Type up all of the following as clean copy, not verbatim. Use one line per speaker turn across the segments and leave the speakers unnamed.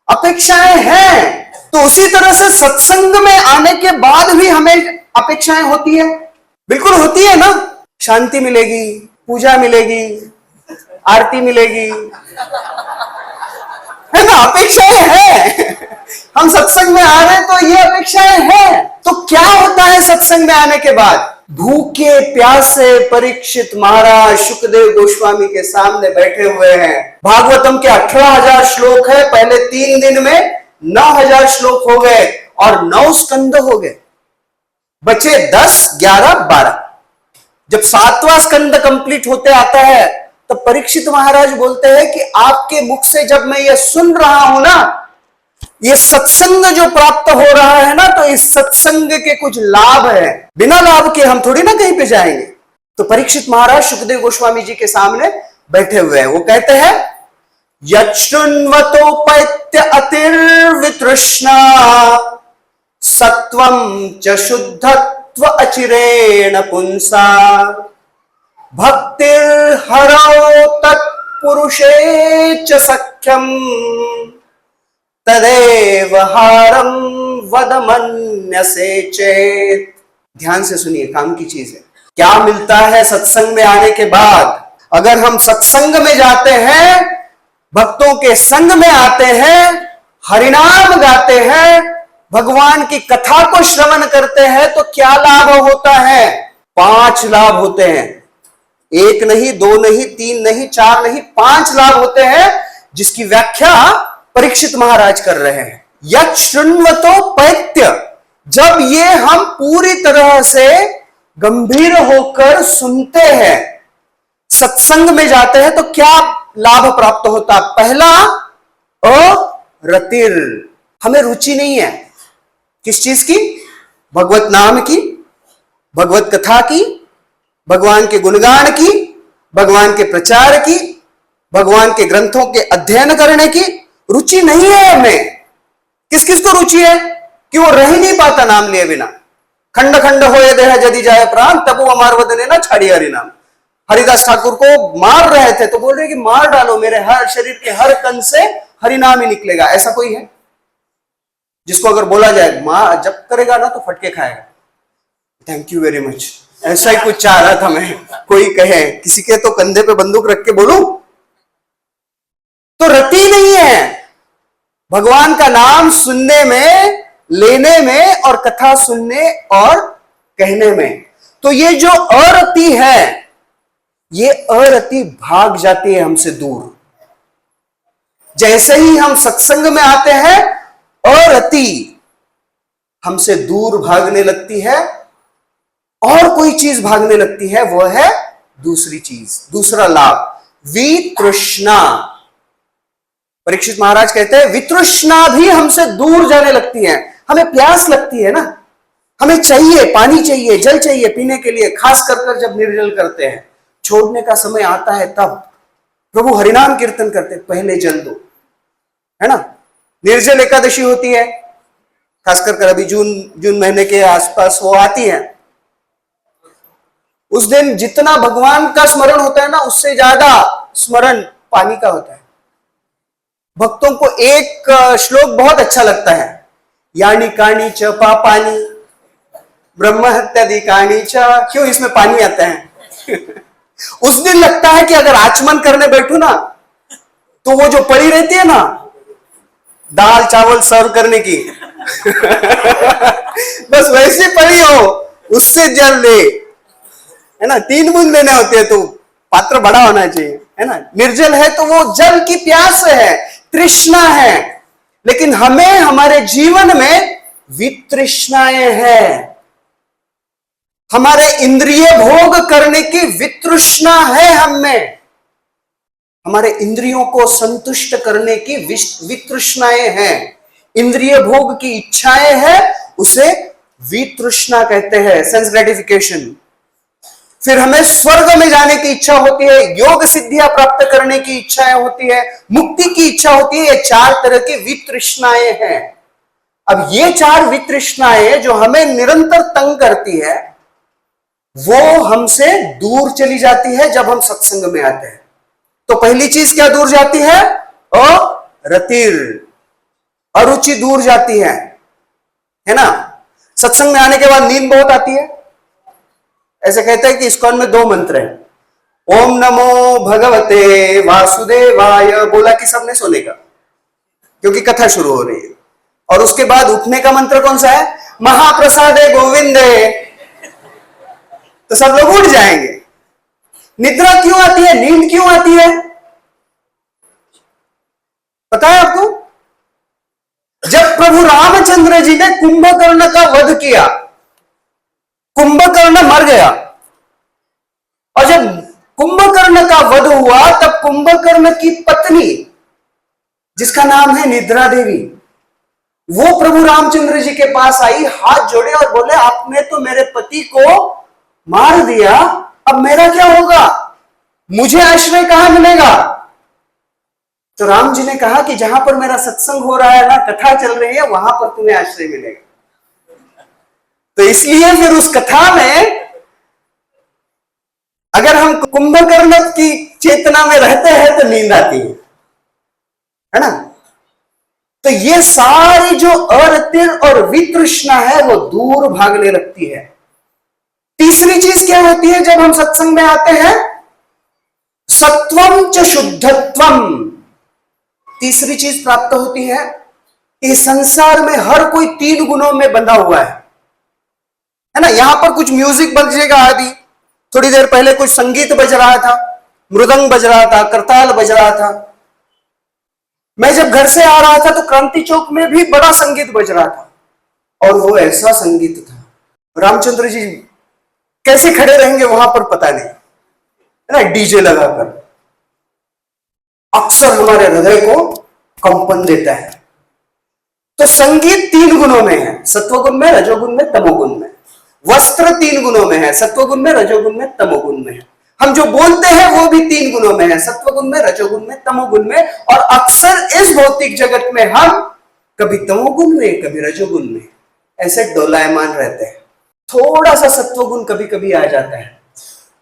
अपेक्षाएं हैं। तो उसी तरह से सत्संग में आने के बाद भी हमें अपेक्षाएं होती है, बिल्कुल होती है ना। शांति मिलेगी, पूजा मिलेगी, आरती मिलेगी, है ना, अपेक्षाएं हैं। हम सत्संग में आ रहे हैं तो ये अपेक्षाएं हैं। तो क्या होता है सत्संग में आने के बाद? भूखे प्यासे परीक्षित महाराज सुखदेव गोस्वामी के सामने बैठे हुए हैं। भागवतम के 18,000 श्लोक है, पहले 3 दिन में 9,000 श्लोक हो गए और 9 स्कंद हो गए, बचे 10, 11, 12। जब 7वां स्कंद कंप्लीट होते आता है तो परीक्षित महाराज बोलते हैं कि आपके मुख से जब मैं ये सुन रहा हूं ना, ये सत्संग जो प्राप्त हो रहा है ना, तो इस सत्संग के कुछ लाभ है, बिना लाभ के हम थोड़ी ना कहीं पे जाएंगे। तो परीक्षित महाराज सुखदेव गोस्वामी जी के सामने बैठे हुए हैं। वो कहते हैं यच्छृण्वतोपैत्य अतिर्वितृष्णा सत्वं च शुद्धत्व अचिरेण पुंसा भक्तिर्हरौ तत्पुरुषे च सख्यम तदेव हारम वदमन्यसे चेत। ध्यान से सुनिए, काम की चीज है। क्या मिलता है सत्संग में आने के बाद? अगर हम सत्संग में जाते हैं, भक्तों के संग में आते हैं, हरिनाम गाते हैं, भगवान की कथा को श्रवण करते हैं, तो क्या लाभ होता है? 5 लाभ होते हैं। 1 नहीं, 2 नहीं, 3 नहीं, 4 नहीं, 5 लाभ होते हैं, जिसकी व्याख्या परीक्षित महाराज कर रहे हैं। यच्छृण्वतोपैत्य, जब ये हम पूरी तरह से गंभीर होकर सुनते हैं, सत्संग में जाते हैं, तो क्या लाभ प्राप्त होता? पहला, अरतिर, हमें रुचि नहीं है किस चीज की? भगवत नाम की, भगवत कथा की, भगवान के गुणगान की, भगवान के प्रचार की, भगवान के ग्रंथों के अध्ययन करने की रुचि नहीं है हमें। किस किस को रुचि है? कि वो रह ही नहीं पाता नाम लिए बिना। खंड खंड होए देह यदि जाए प्राण तबु अमार वदने ना छाड़ी हरि नाम। हरिदास ठाकुर को मार रहे थे तो बोल रहे कि मार डालो, मेरे हर शरीर के हर तन से हरिनाम ही निकलेगा। ऐसा कोई है जिसको अगर बोला जाए मार जब करेगा ना तो फटके खाएगा? Thank you very much. ऐसा ही कुछ चाह रहा था मैं, कोई कहे किसी के तो कंधे पे बंदूक रख के बोलूं, तो रति नहीं है भगवान का नाम सुनने में, लेने में और कथा सुनने और कहने में। तो ये जो अरति है, ये अरति भाग जाती है हमसे दूर। जैसे ही हम सत्संग में आते हैं, अरति हमसे दूर भागने लगती है और कोई चीज भागने लगती है, वह है दूसरी चीज, दूसरा लाभ, वितृष्णा। परीक्षित महाराज कहते हैं वितृष्णा भी हमसे दूर जाने लगती है। हमें प्यास लगती है ना, हमें चाहिए, पानी चाहिए, जल चाहिए पीने के लिए, खास कर जब निर्जल करते हैं, छोड़ने का समय आता है तब प्रभु हरिनाम कीर्तन करते, पहले जल दो, है ना। निर्जल एकादशी होती है, खासकर अभी जून महीने के आसपास वो आती है। उस दिन जितना भगवान का स्मरण होता है ना, उससे ज्यादा स्मरण पानी का होता है। भक्तों को एक श्लोक बहुत अच्छा लगता है, यानी काणी च पापानी ब्रह्म हत्यादि च। क्यों इसमें पानी आता है? उस दिन लगता है कि अगर आचमन करने बैठू ना, तो वो जो पड़ी रहती है ना दाल चावल सर्व करने की बस वैसी पड़ी हो, उससे जल ले, है ना। 3 बूंद लेने होते हैं तो पात्र बड़ा होना चाहिए, है ना। निर्जल है तो वो जल की प्यास है, तृष्णा है। लेकिन हमें हमारे जीवन में वितृष्णाएं हैं, हमारे इंद्रिय भोग करने की वितृष्णा है हमें, हमारे इंद्रियों को संतुष्ट करने की वितृष्णाएं हैं, इंद्रिय भोग की इच्छाएं हैं, उसे वितृष्णा कहते हैं, सेंस ग्रेटिफिकेशन। फिर हमें स्वर्ग में जाने की इच्छा होती है, योग सिद्धियां प्राप्त करने की इच्छाएं होती है, मुक्ति की इच्छा होती है। ये 4 तरह की वितृष्णाएं हैं। अब ये 4 वितृष्णाएं जो हमें निरंतर तंग करती है, वो हमसे दूर चली जाती है जब हम सत्संग में आते हैं। तो पहली चीज क्या दूर जाती है? अरतिर, अरुचि दूर जाती है ना। सत्संग में आने के बाद नींद बहुत आती है। ऐसे कहते हैं कि इस्कॉन में 2 मंत्र हैं, ओम नमो भगवते वासुदेवाय, बोला कि सबने सोने का, क्योंकि कथा शुरू हो रही है। और उसके बाद उठने का मंत्र कौन सा है, महाप्रसादे गोविंदे, तो सब लोग उठ जाएंगे। निद्रा क्यों आती है, नींद क्यों आती है, पता है आपको? जब प्रभु रामचंद्र जी ने कुंभकर्ण का वध किया, कुंभकर्ण मर गया, और जब कुंभकर्ण का वध हुआ तब कुंभकर्ण की पत्नी, जिसका नाम है निद्रा देवी, वो प्रभु रामचंद्र जी के पास आई, हाथ जोड़े और बोले आपने तो मेरे पति को मार दिया, अब मेरा क्या होगा, मुझे आश्रय कहां मिलेगा? तो राम जी ने कहा कि जहां पर मेरा सत्संग हो रहा है ना, कथा चल रही है, वहां पर तुम्हें आश्रय मिलेगा। तो इसलिए फिर उस कथा में अगर हम कुंभकर्ण की चेतना में रहते हैं तो नींद आती है ना। तो ये सारी जो अरतिर और वितृष्णा है वो दूर भागने लगती है। तीसरी चीज क्या होती है जब हम सत्संग में आते हैं, सत्वम च शुद्धत्वम। तीसरी चीज प्राप्त होती है, इस संसार में हर कोई 3 गुणों में बंधा हुआ है ना। यहां पर कुछ म्यूजिक बजेगा आदि, थोड़ी देर पहले कुछ संगीत बज रहा था, मृदंग बज रहा था, करताल बज रहा था। मैं जब घर से आ रहा था तो क्रांति चौक में भी बड़ा संगीत बज रहा था, और वो ऐसा संगीत था, रामचंद्र जी कैसे खड़े रहेंगे वहां पर पता नहीं, है ना, डीजे लगाकर अक्सर हमारे हृदय को कंपन देता है। तो संगीत 3 गुणों में है, सत्वगुण में, रजोगुण में, तमोगुण में। वस्त्र 3 गुणों में है, सत्वगुण में, रजोगुण में, तमोगुण में है। हम जो बोलते हैं वो भी 3 गुणों में है, सत्वगुण में, रजोगुण में, तमोगुण में। और अक्सर इस भौतिक जगत में हम कभी तमोगुण में, कभी रजोगुण में ऐसे डोलायमान रहते हैं। थोड़ा सा सत्वगुण कभी कभी आ जाता है,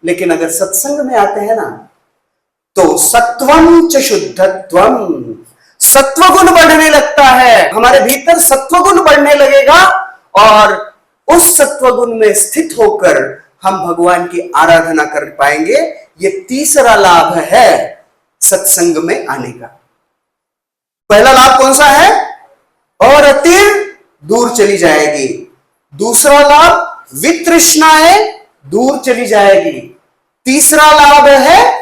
लेकिन अगर सत्संग में आते हैं ना तो सत्वम च शुद्धत्वम, सत्वगुण बढ़ने लगता है, हमारे भीतर सत्वगुण बढ़ने लगेगा, और उस सत्वगुण में स्थित होकर हम भगवान की आराधना कर पाएंगे। ये तीसरा लाभ है सत्संग में आने का। पहला लाभ कौन सा है, और अतिर दूर चली जाएगी। दूसरा लाभ, वितृष्णाएं दूर चली जाएगी। तीसरा लाभ है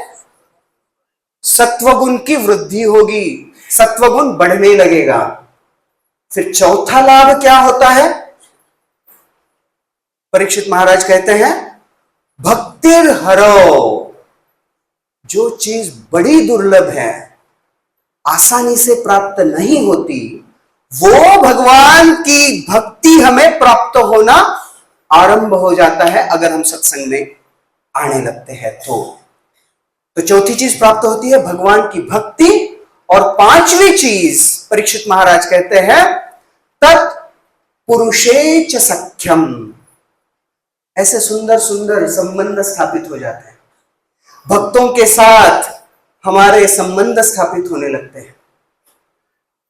सत्वगुण की वृद्धि होगी, सत्वगुण बढ़ने लगेगा। फिर चौथा लाभ क्या होता है, परीक्षित महाराज कहते हैं, भक्तिर हरो। जो चीज बड़ी दुर्लभ है, आसानी से प्राप्त नहीं होती, वो भगवान की भक्ति हमें प्राप्त होना आरंभ हो जाता है अगर हम सत्संग में आने लगते हैं तो चौथी चीज प्राप्त होती है भगवान की भक्ति। और 5वीं चीज परीक्षित महाराज कहते हैं, तत्पुरुषे च सख्यम। ऐसे सुंदर सुंदर संबंध स्थापित हो जाते हैं, भक्तों के साथ हमारे संबंध स्थापित होने लगते हैं,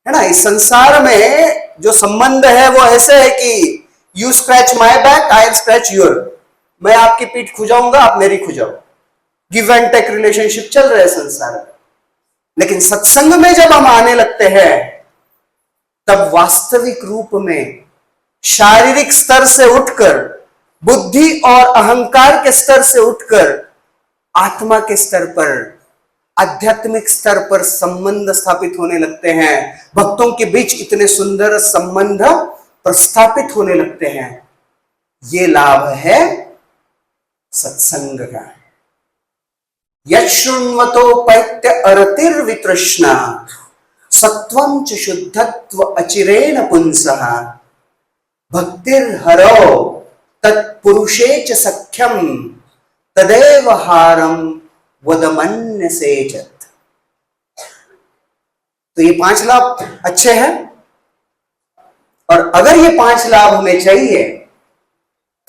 है ना। इस संसार में जो संबंध है वो ऐसे है कि you scratch my back, I scratch your. मैं आपकी पीठ खुजाऊंगा, आप मेरी खुजाओ। गिव एंड टेक रिलेशनशिप चल रहे हैं संसार में। लेकिन सत्संग में जब हम आने लगते हैं तब वास्तविक रूप में शारीरिक स्तर से उठकर, बुद्धि और अहंकार के स्तर से उठकर आत्मा के स्तर पर, आध्यात्मिक स्तर पर संबंध स्थापित होने लगते हैं। भक्तों के बीच इतने सुंदर संबंध प्रस्थापित होने लगते हैं। ये लाभ है सत्संग का। यशृण्वतोपैत्य अरतिर्वितृष्णा, सत्वं च शुद्धत्व अचिरेण पुंसः, भक्तिर्हरो तत्पुरुषे च सख्यम, तदेव हारम वदमन्यसेचत। तो ये 5 लाभ अच्छे हैं, और अगर ये 5 लाभ हमें चाहिए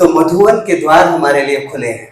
तो मधुवन के द्वार हमारे लिए खुले हैं।